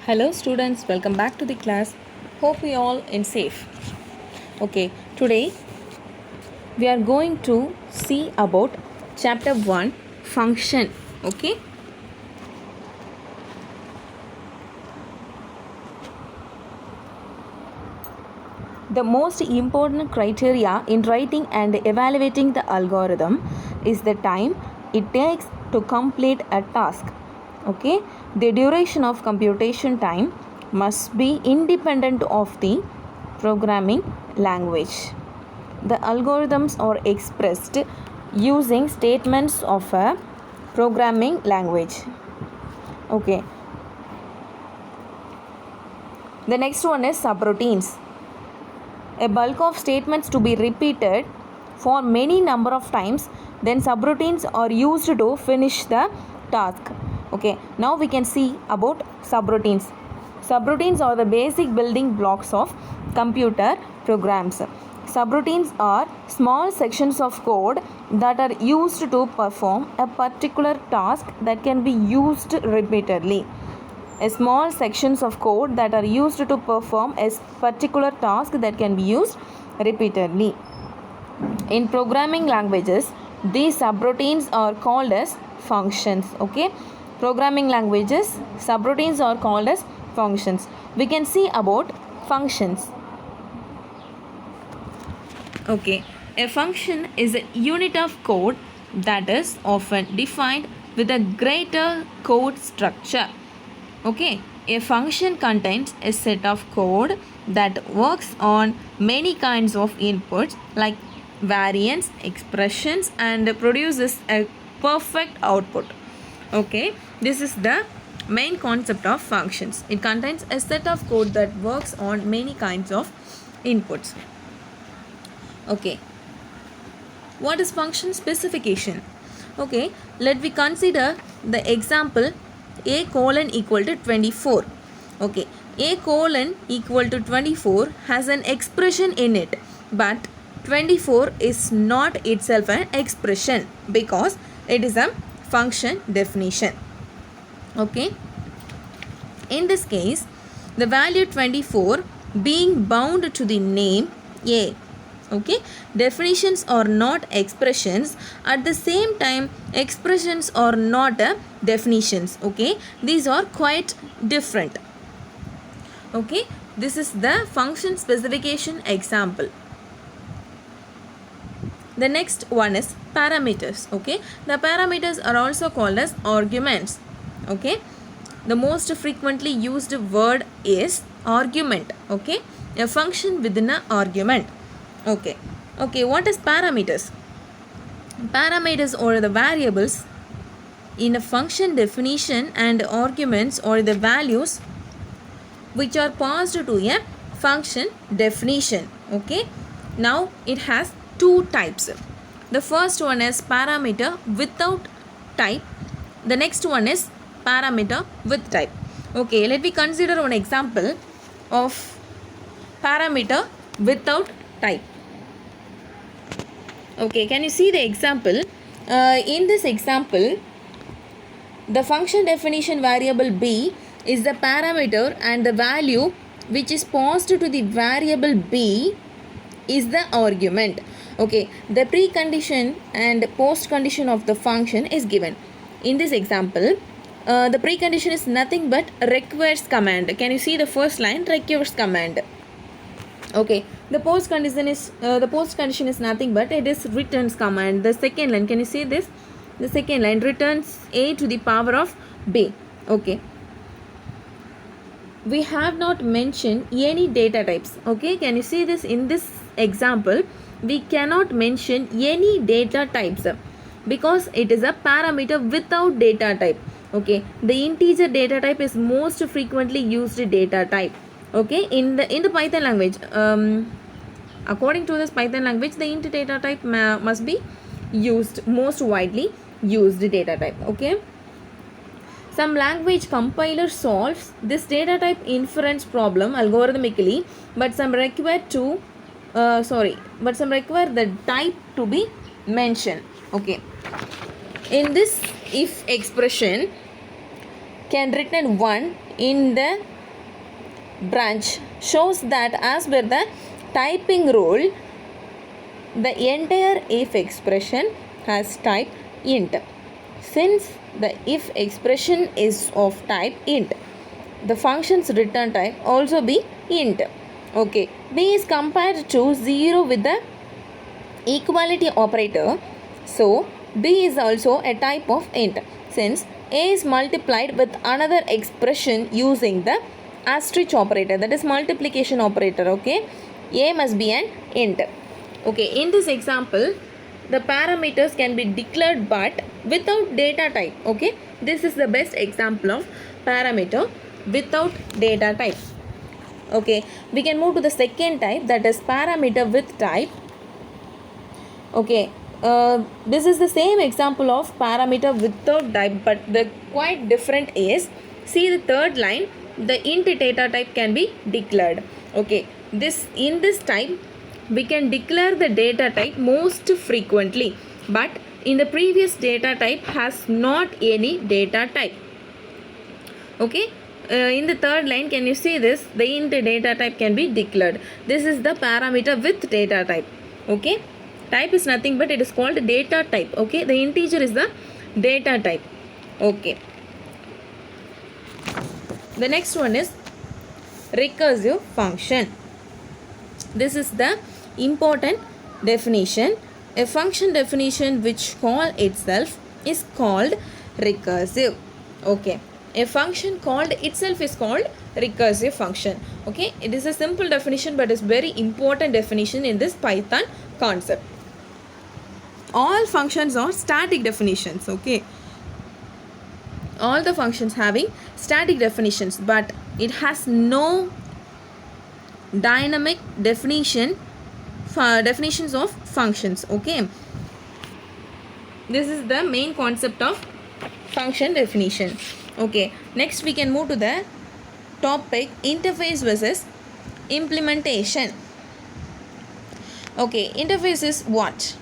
Hello students, welcome back to the class. Hope we all in safe. Okay, today we are going to see about chapter 1 function. Okay, the most important criteria in writing and evaluating the algorithm is the time it takes to complete a task. Okay, the duration of computation time must be independent of the programming language. The algorithms are expressed using statements of a programming language. Okay, the next one is subroutines. A bulk of statements to be repeated for many number of times, then subroutines are used to finish the task. Okay, now we can see about subroutines. Subroutines are the basic building blocks of computer programs. Subroutines are small sections of code that are used to perform a particular task that can be used repeatedly. Small sections of code that are used to perform a particular task that can be used repeatedly. In programming languages, these subroutines are called as functions. Okay, programming languages, subroutines are called as functions. We can see about functions. Okay, a function is a unit of code that is often defined with a greater code structure. Okay, a function contains a set of code that works on many kinds of inputs like variants, expressions, and produces a perfect output. Okay, this is the main concept of functions. It contains a set of code that works on many kinds of inputs. Okay, what is function specification? Okay, let me consider the example a colon equal to 24. Okay, a colon equal to 24 has an expression in it, but 24 is not itself an expression because it is a function definition. Okay, in this case the value 24 being bound to the name a. Okay, definitions are not expressions. At the same time, expressions are not definitions. Okay, these are quite different. Okay, this is the function specification example. The next one is parameters. Okay, the parameters are also called as arguments. Okay, the most frequently used word is argument. Okay, a function within an argument. Okay, what is parameters? Parameters are the variables in a function definition, and arguments are the values which are passed to a function definition. Okay, now it has two types. The first one is parameter without type. The next one is parameter with type. Okay, let me consider one example of parameter without type. Okay, can you see the example? In this example, the function definition variable b is the parameter and the value which is passed to the variable b is the argument. Okay, the precondition and post condition of the function is given. In this example, the precondition is nothing but requires command. Can you see the first line? Requires command. Okay, the post condition is nothing but it is returns command. The second line, can you see this? The second line returns a to the power of b. Okay, we have not mentioned any data types. Okay, can you see this? In this example, we cannot mention any data types because it is a parameter without data type. Okay, the integer data type is most frequently used data type. Okay, in the Python language, according to this Python language, the int data type must be used, most widely used data type. Okay, some language compiler solves this data type inference problem algorithmically, but some require the type to be mentioned. Okay, in this if expression can written 1 in the branch shows that as per the typing rule, the entire if expression has type int. Since the if expression is of type int, the function's return type also be int. Okay, b is compared to 0 with the equality operator, so b is also a type of int. Since a is multiplied with another expression using the asterisk operator, that is multiplication operator. Okay, a must be an int. Okay, in this example the parameters can be declared but without data type. Okay, this is the best example of parameter without data type. Okay, we can move to the second type, that is parameter with type. Okay, this is the same example of parameter without type, but the quite different is, see the third line, the int data type can be declared. Okay, in this type we can declare the data type most frequently, but in the previous data type has not any data type. Okay, in the third line, can you see this, the int data type can be declared. This is the parameter with data type. Okay, type is nothing but it is called data type. Okay, the integer is the data type. Okay, the next one is recursive function. This is the important definition. A function definition which call itself is called recursive. Okay, a function called itself is called recursive function. Okay, it is a simple definition but is very important definition in this Python concept. All functions are static definitions. Okay, all the functions having static definitions, but it has no dynamic definitions of functions. Okay, this is the main concept of function definition. Okay, next we can move to the topic interface versus implementation. Okay, interface is what?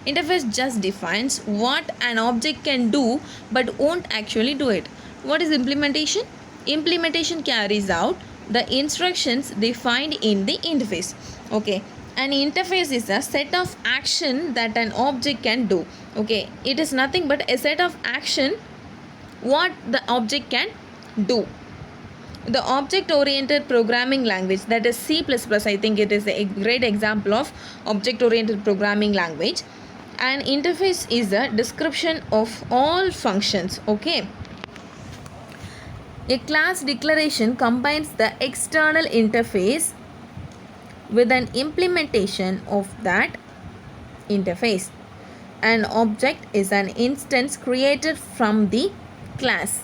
Interface just defines what an object can do but won't actually do it. What is implementation? Implementation carries out the instructions defined in the interface. Okay, an interface is a set of action that an object can do. Okay, it is nothing but a set of action what the object can do. The object oriented programming language, that is C++, I think it is a great example of object oriented programming language. An interface is a description of all functions. Okay, a class declaration combines the external interface with an implementation of that interface. An object is an instance created from the class.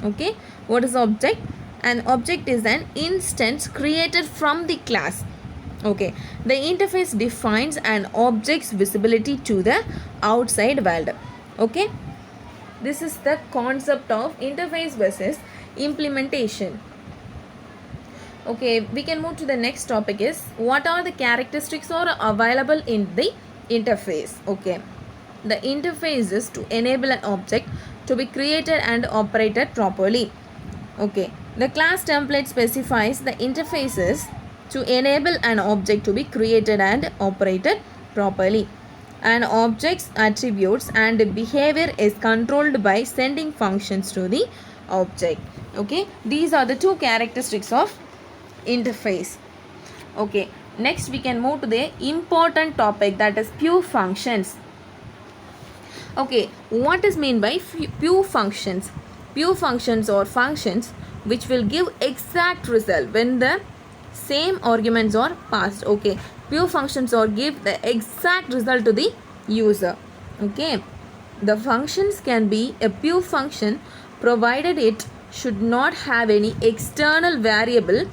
Okay, what is object? An object is an instance created from the class. Okay, the interface defines an object's visibility to the outside world. Okay, this is the concept of interface versus implementation. Okay, we can move to the next topic is what are the characteristics are available in the interface. Okay, the interface is to enable an object to be created and operated properly. Okay, the class template specifies the interfaces to enable an object to be created and operated properly. An object's attributes and behavior is controlled by sending functions to the object. Okay, these are the two characteristics of interface. Okay, next we can move to the important topic, that is pure functions. Okay, what is meant by pure functions? Pure functions are functions which will give exact result when the same arguments are passed. Okay, pure functions or give the exact result to the user. Okay, the functions can be a pure function provided it should not have any external variable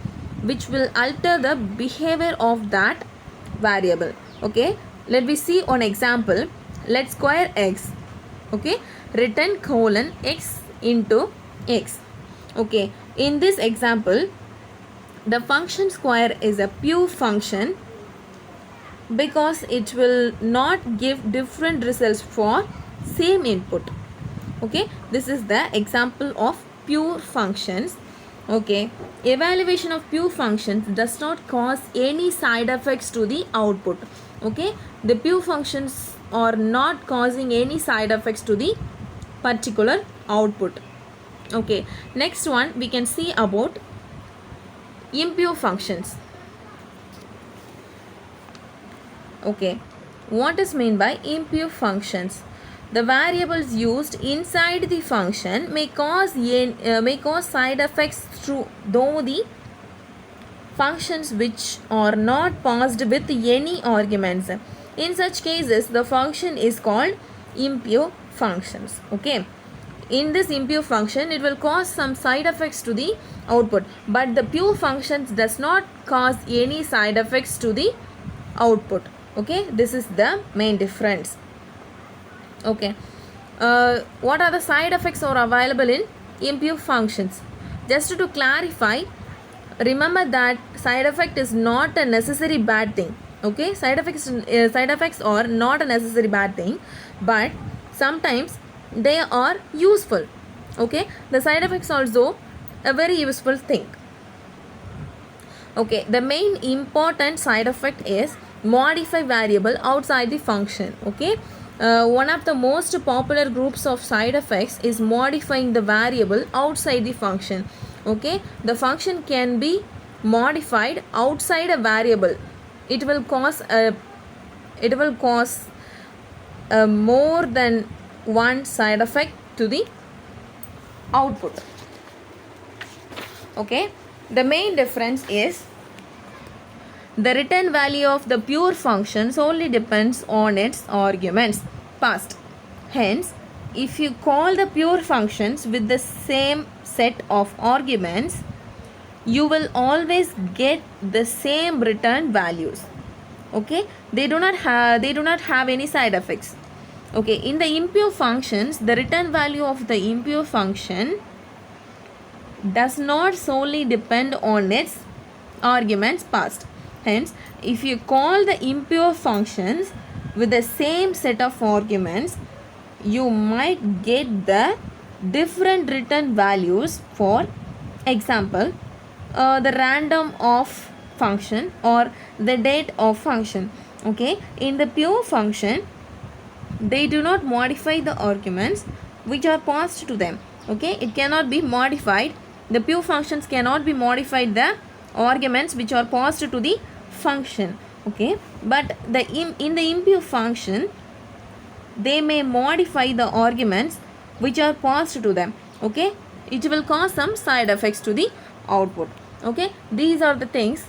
which will alter the behavior of that variable. Okay, let me see one example. Let square x. Okay, return colon x into x. Okay, in this example the function square is a pure function because it will not give different results for same input. Okay, this is the example of pure functions. Okay, evaluation of pure functions does not cause any side effects to the output. Okay, the pure functions are not causing any side effects to the particular output. Okay, next one we can see about impure functions. Okay, what is meant by impure functions? The variables used inside the function may cause side effects through though the functions which are not passed with any arguments. In such cases, the function is called impure functions. Okay. In this impure function, it will cause some side effects to the output, but the pure functions does not cause any side effects to the output. Okay, this is the main difference. Okay, what are the side effects are available in impure functions? Just to clarify, remember that side effect is not a necessary bad thing. Okay, side effects are not a necessary bad thing, but sometimes they are useful. Okay, the side effects also a very useful thing. Okay, the main important side effect is modify variable outside the function. Okay, one of the most popular groups of side effects is modifying the variable outside the function. Okay, the function can be modified outside a variable. It will cause more than one side effect to the output. Okay, the main difference is the return value of the pure function solely depends on its arguments passed. Hence, if you call the pure functions with the same set of arguments, you will always get the same return values. Okay, they do not have any side effects. Okay, in the impure functions, the return value of the impure function does not solely depend on its arguments passed. Hence, if you call the impure functions with the same set of arguments, you might get the different return values. For example, the random of function or the date of function. Okay, in the pure function, they do not modify the arguments which are passed to them. Okay, it cannot be modified. The pure functions cannot be modified the arguments which are passed to the function. Okay, but in the impure function, they may modify the arguments which are passed to them. Okay, it will cause some side effects to the output. Okay, these are the things.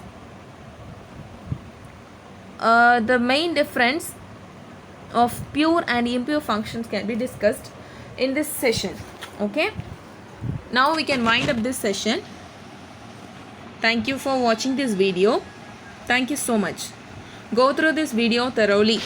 The main difference of pure and impure functions can be discussed in this session. Okay, now we can wind up this session. Thank you for watching this video. Thank you so much. Go through this video thoroughly.